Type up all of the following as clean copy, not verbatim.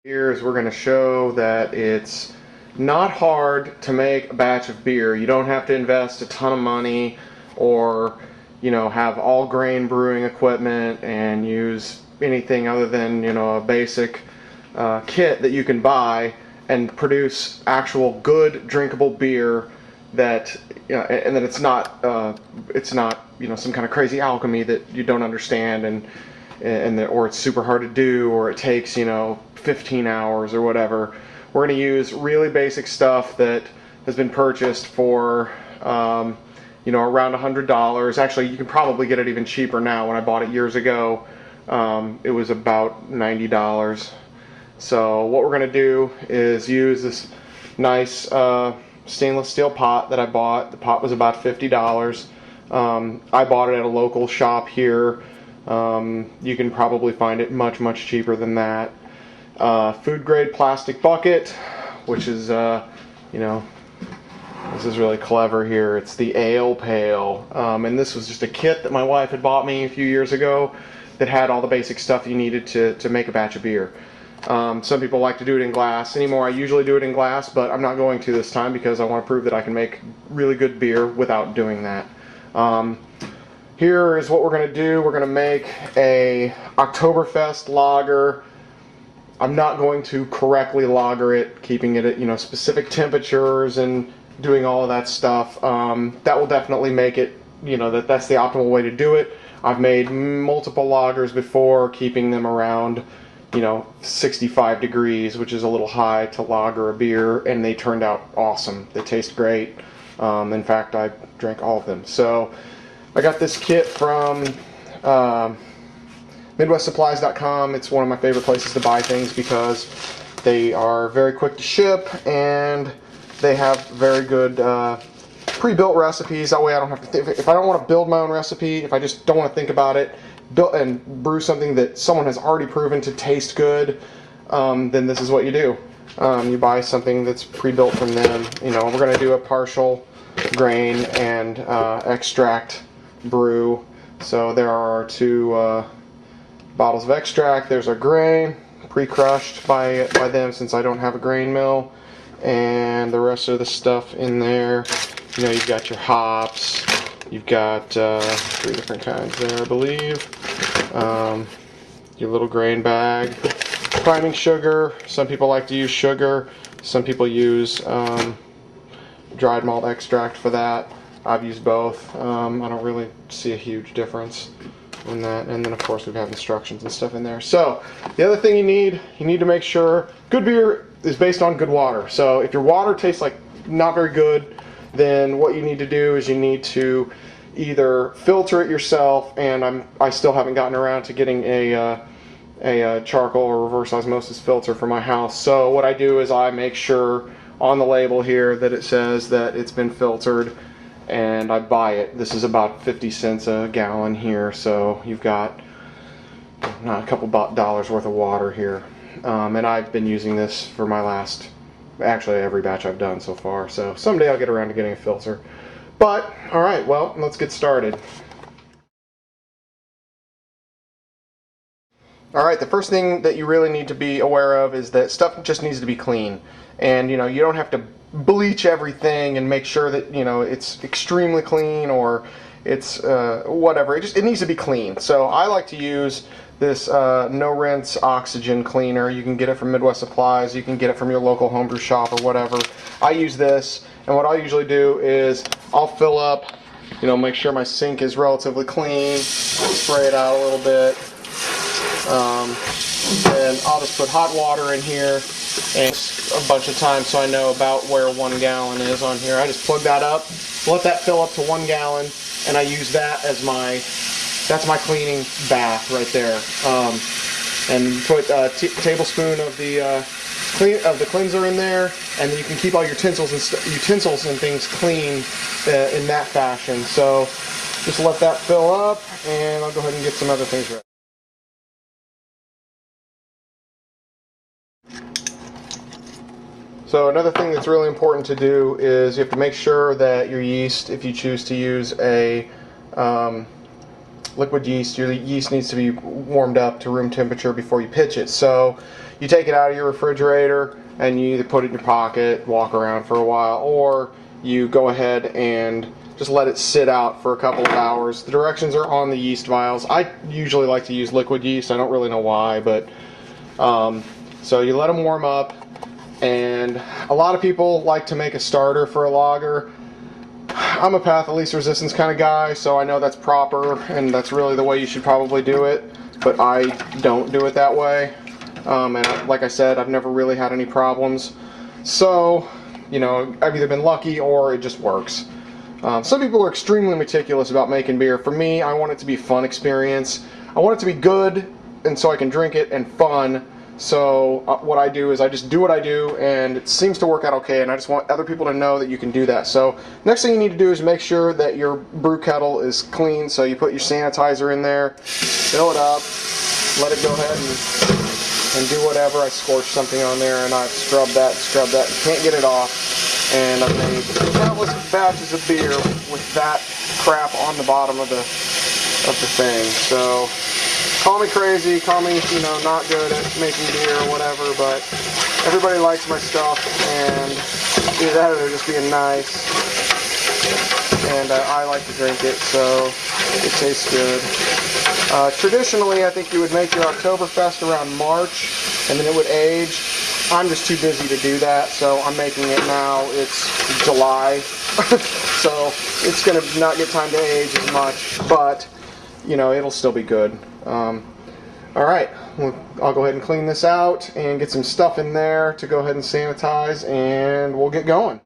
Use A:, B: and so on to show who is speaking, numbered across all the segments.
A: Here's we're going to show that it's not hard to make a batch of beer. You don't have to invest a ton of money or have all grain brewing equipment and use anything other than a basic kit that you can buy and produce actual good drinkable beer that and that it's not some kind of crazy alchemy that you don't understand or it's super hard to do, or it takes 15 hours or whatever. We're going to use really basic stuff that has been purchased for around $100. Actually, you can probably get it even cheaper now. When I bought it years ago, it was about $90. So what we're going to do is use this nice stainless steel pot that I bought. The pot was about $50. I bought it at a local shop here. You can probably find it much cheaper than that. Food grade plastic bucket, which is this is really clever here. It's the ale pail, and this was just a kit that my wife had bought me a few years ago that had all the basic stuff you needed to make a batch of beer. Some people like to do it in glass. Anymore, I usually do it in glass, but I'm not going to this time because I want to prove that I can make really good beer without doing that. Here is what we're going to do. We're going to make a Oktoberfest lager. I'm not going to correctly lager it, keeping it at specific temperatures and doing all of that stuff. That will definitely make it that's the optimal way to do it. I've made multiple lagers before, keeping them around 65 degrees, which is a little high to lager a beer, and they turned out awesome. They taste great. In fact, I drank all of them. So I got this kit from MidwestSupplies.com. It's one of my favorite places to buy things because they are very quick to ship and they have very good pre-built recipes. That way I don't have to if I don't want to build my own recipe, if I just don't want to think about it, build and brew something that someone has already proven to taste good, then this is what you do. You buy something that's pre-built from them. We're going to do a partial grain and extract brew. So there are two bottles of extract. There's our grain, pre-crushed by them since I don't have a grain mill, and the rest of the stuff in there. You've got your hops. You've got 3 different kinds there, I believe. Your little grain bag. Priming sugar. Some people like to use sugar. Some people use dried malt extract for that. I've used both. I don't really see a huge difference in that. And then of course we have instructions and stuff in there. So the other thing you need to make sure good beer is based on good water. So if your water tastes like not very good, then what you need to do is you need to either filter it yourself, and I still haven't gotten around to getting a charcoal or reverse osmosis filter for my house. So what I do is I make sure on the label here that it says that it's been filtered, and I buy it. This is about 50 cents a gallon here, so you've got a couple dollars worth of water here. And I've been using this for my actually every batch I've done so far, so someday I'll get around to getting a filter. But alright, well, let's get started. Alright, the first thing that you really need to be aware of is that stuff just needs to be clean. And you don't have to bleach everything and make sure that it's extremely clean or it's whatever. It needs to be clean. So I like to use this no rinse oxygen cleaner. You can get it from Midwest Supplies. You can get it from your local homebrew shop or whatever. I use this, and what I usually do is I'll fill up, make sure my sink is relatively clean, spray it out a little bit, and I'll just put hot water in here and a bunch of times so I know about where 1 gallon is on here. I just plug that up, let that fill up to 1 gallon, and I use that as that's my cleaning bath right there. And put a tablespoon of the cleanser in there, and then you can keep all your utensils and things clean in that fashion. So just let that fill up, and I'll go ahead and get some other things ready. So another thing that's really important to do is you have to make sure that your yeast, if you choose to use a liquid yeast, your yeast needs to be warmed up to room temperature before you pitch it. So you take it out of your refrigerator and you either put it in your pocket, walk around for a while, or you go ahead and just let it sit out for a couple of hours. The directions are on the yeast vials. I usually like to use liquid yeast. I don't really know why, but so you let them warm up, and a lot of people like to make a starter for a lager. I'm a path of least resistance kind of guy, so I know that's proper and that's really the way you should probably do it, but I don't do it that way. And like I said, I've never really had any problems. So, you know, I've either been lucky or it just works. Some people are extremely meticulous about making beer. For me, I want it to be a fun experience. I want it to be good, and so I can drink it, and fun. So what I do is I just do what I do, and it seems to work out okay, and I just want other people to know that you can do that. So next thing you need to do is make sure that your brew kettle is clean. So you put your sanitizer in there, fill it up, let it go ahead and do whatever. I scorched something on there, and I've scrubbed that, can't get it off. And I've made countless batches of beer with that crap on the bottom of the thing. So call me crazy, call me, you know, not good at making beer or whatever, but everybody likes my stuff, and either that or they're just being nice. And I like to drink it, so it tastes good. Traditionally, I think you would make your Oktoberfest around March, and then it would age. I'm just too busy to do that, so I'm making it now. It's July, so it's going to not get time to age as much, but, you know, it'll still be good. Alright, I'll go ahead and clean this out and get some stuff in there to go ahead and sanitize, and we'll get going.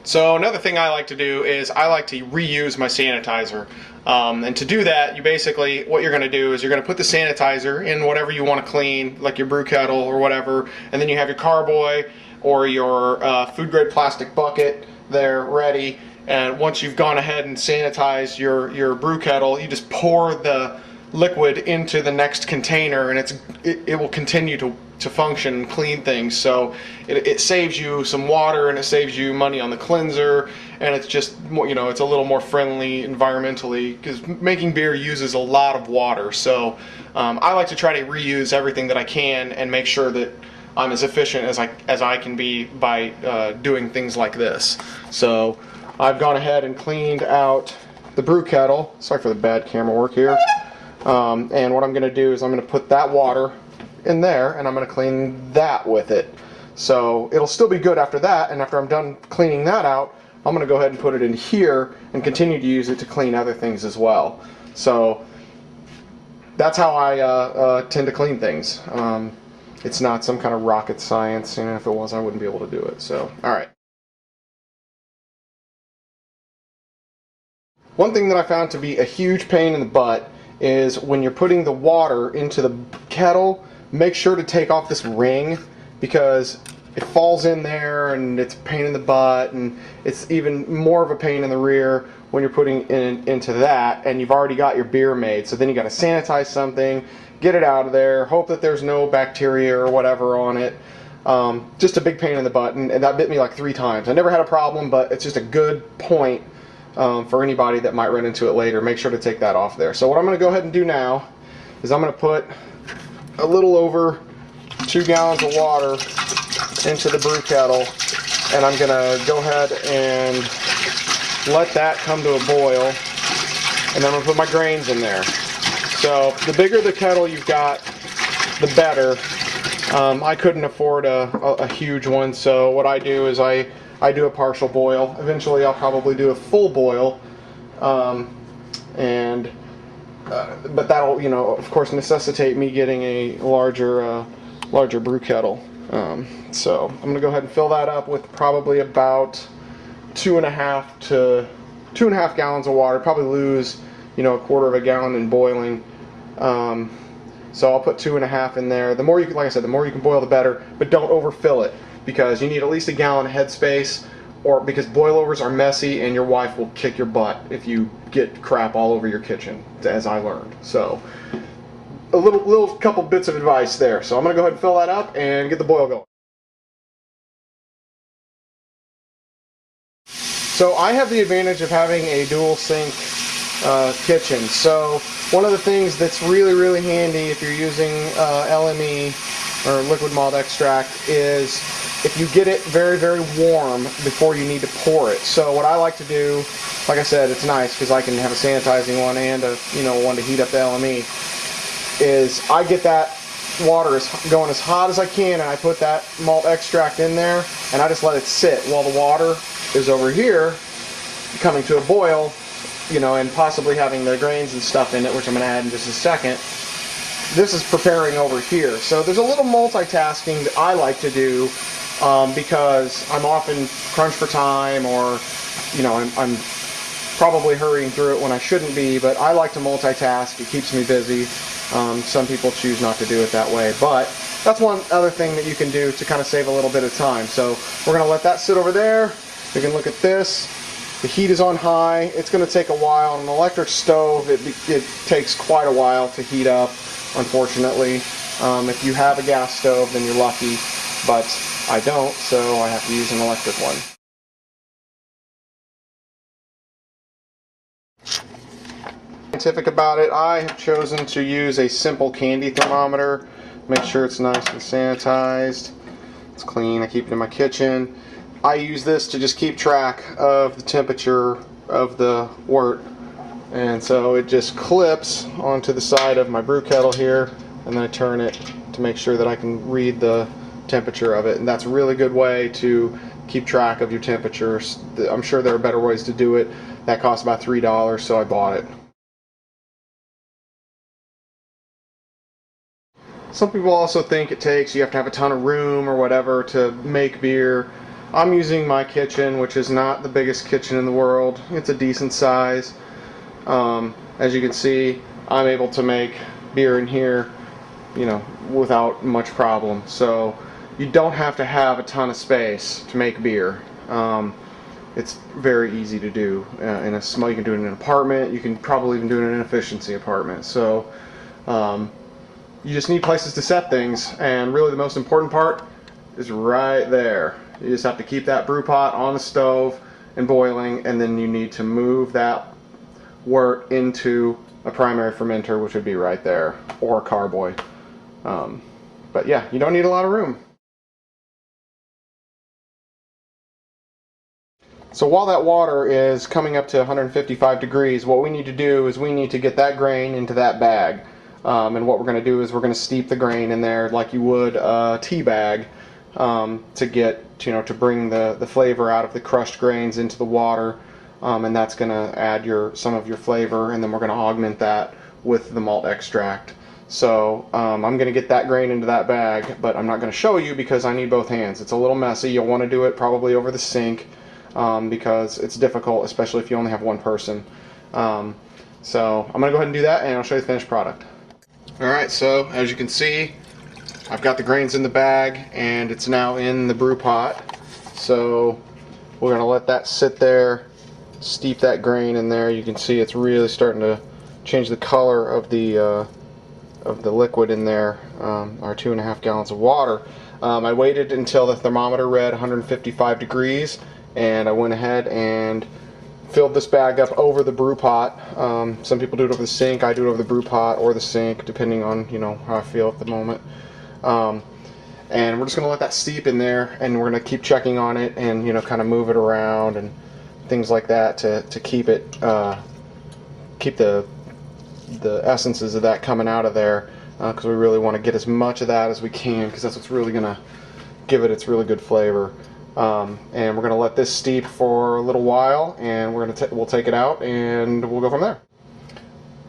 A: So another thing I like to do is I like to reuse my sanitizer. And to do that, you basically, what you're going to do is you're going to put the sanitizer in whatever you want to clean, like your brew kettle or whatever, and then you have your carboy or your food grade plastic bucket there ready. And once you've gone ahead and sanitized your brew kettle, you just pour the liquid into the next container, and it will continue to function and clean things. So it saves you some water, and it saves you money on the cleanser, and it's just more, you know, it's a little more friendly environmentally, because making beer uses a lot of water. So I like to try to reuse everything that I can and make sure that I'm as efficient as I can be by doing things like this. So I've gone ahead and cleaned out the brew kettle. Sorry for the bad camera work here. And what I'm going to do is I'm going to put that water in there, and I'm going to clean that with it. So it'll still be good after that, and after I'm done cleaning that out, I'm going to go ahead and put it in here and continue to use it to clean other things as well. So that's how I tend to clean things. It's not some kind of rocket science, and if it was, I wouldn't be able to do it. So, alright. One thing that I found to be a huge pain in the butt is when you're putting the water into the kettle, make sure to take off this ring, because it falls in there and it's a pain in the butt, and it's even more of a pain in the rear when you're putting into that and you've already got your beer made. So then you got to sanitize something, get it out of there, hope that there's no bacteria or whatever on it. Just a big pain in the butt, and that bit me like 3 times. I never had a problem, but it's just a good point for anybody that might run into it later. Make sure to take that off there. So what I'm going to go ahead and do now is I'm going to put a little over 2 gallons of water into the brew kettle, and I'm going to go ahead and let that come to a boil, and then I'm going to put my grains in there. So the bigger the kettle you've got, the better. I couldn't afford a huge one, so what I do is I do a partial boil. Eventually I'll probably do a full boil, but that'll, you know, of course necessitate me getting a larger brew kettle. So I'm going to go ahead and fill that up with probably about 2.5 gallons of water. Probably lose, you know, 1/4 gallon in boiling. So I'll put 2.5 in there. The more you can, like I said, the more you can boil, the better. But don't overfill it, because you need at least a gallon headspace, or because boilovers are messy and your wife will kick your butt if you get crap all over your kitchen, as I learned. So a little couple bits of advice there. So I'm going to go ahead and fill that up and get the boil going. So I have the advantage of having a dual sink kitchen. So one of the things that's really, really handy if you're using LME or liquid malt extract is if you get it very, very warm before you need to pour it. So what I like to do, like I said, it's nice because I can have a sanitizing one and a one to heat up the LME, is I get that water going as hot as I can, and I put that malt extract in there, and I just let it sit while the water is over here coming to a boil, and possibly having the grains and stuff in it, which I'm going to add in just a second. This is preparing over here. So there's a little multitasking that I like to do because I'm often crunched for time, or I'm probably hurrying through it when I shouldn't be, but I like to multitask. It keeps me busy. Some people choose not to do it that way, but that's one other thing that you can do to kind of save a little bit of time. So we're going to let that sit over there. We can look at this. The heat is on high. It's going to take a while. On an electric stove, it takes quite a while to heat up, unfortunately. If you have a gas stove, then you're lucky, but I don't, so I have to use an electric one. Scientific about it, I have chosen to use a simple candy thermometer. Make sure it's nice and sanitized. It's clean. I keep it in my kitchen. I use this to just keep track of the temperature of the wort, and so it just clips onto the side of my brew kettle here, and then I turn it to make sure that I can read the temperature of it, and that's a really good way to keep track of your temperatures. I'm sure there are better ways to do it. That costs about $3, so I bought it. Some people also think you have to have a ton of room or whatever to make beer. I'm using my kitchen, which is not the biggest kitchen in the world. It's a decent size. As you can see, I'm able to make beer in here, without much problem. So you don't have to have a ton of space to make beer. It's very easy to do in a small. You can do it in an apartment. You can probably even do it in an efficiency apartment. So you just need places to set things, and really the most important part is right there. You just have to keep that brew pot on the stove and boiling, and then you need to move that wort into a primary fermenter, which would be right there, or a carboy. But yeah, you don't need a lot of room. So while that water is coming up to 155 degrees, what we need to do is we need to get that grain into that bag. And what we're going to do is we're going to steep the grain in there like you would a tea bag, to get to bring the flavor out of the crushed grains into the water, and that's going to add some of your flavor, and then we're going to augment that with the malt extract. So I'm going to get that grain into that bag, but I'm not going to show you because I need both hands. It's a little messy. You'll want to do it probably over the sink because it's difficult, especially if you only have one person. So I'm going to go ahead and do that, and I'll show you the finished product. Alright, so as you can see, I've got the grains in the bag and it's now in the brew pot. So we're going to let that sit there, steep that grain in there. You can see it's really starting to change the color of the liquid in there, our 2.5 gallons of water. I waited until the thermometer read 155 degrees, and I went ahead and filled this bag up over the brew pot. Some people do it over the sink. I do it over the brew pot or the sink, depending on how I feel at the moment. And we're just going to let that steep in there, and we're going to keep checking on it and kind of move it around and things like that to keep it keep the essences of that coming out of there, because we really want to get as much of that as we can, because that's what's really going to give it its really good flavor. And we're going to let this steep for a little while, and we'll take it out and we'll go from there.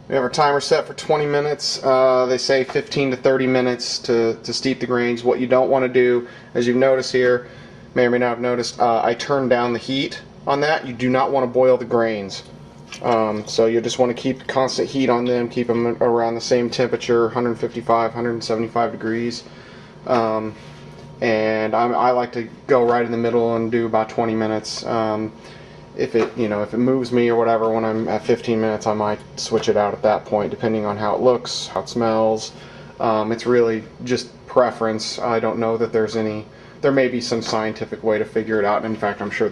A: We have our timer set for 20 minutes. They say 15 to 30 minutes to steep the grains. What you don't want to do, as you've noticed here, may or may not have noticed, I turned down the heat on that. You do not want to boil the grains. So you just want to keep constant heat on them, keep them around the same temperature, 155, 175 degrees. And I like to go right in the middle and do about 20 minutes. If it moves me or whatever when I'm at 15 minutes, I might switch it out at that point, depending on how it looks, how it smells. It's really just preference. I don't know that there may be some scientific way to figure it out. In fact, I'm sure there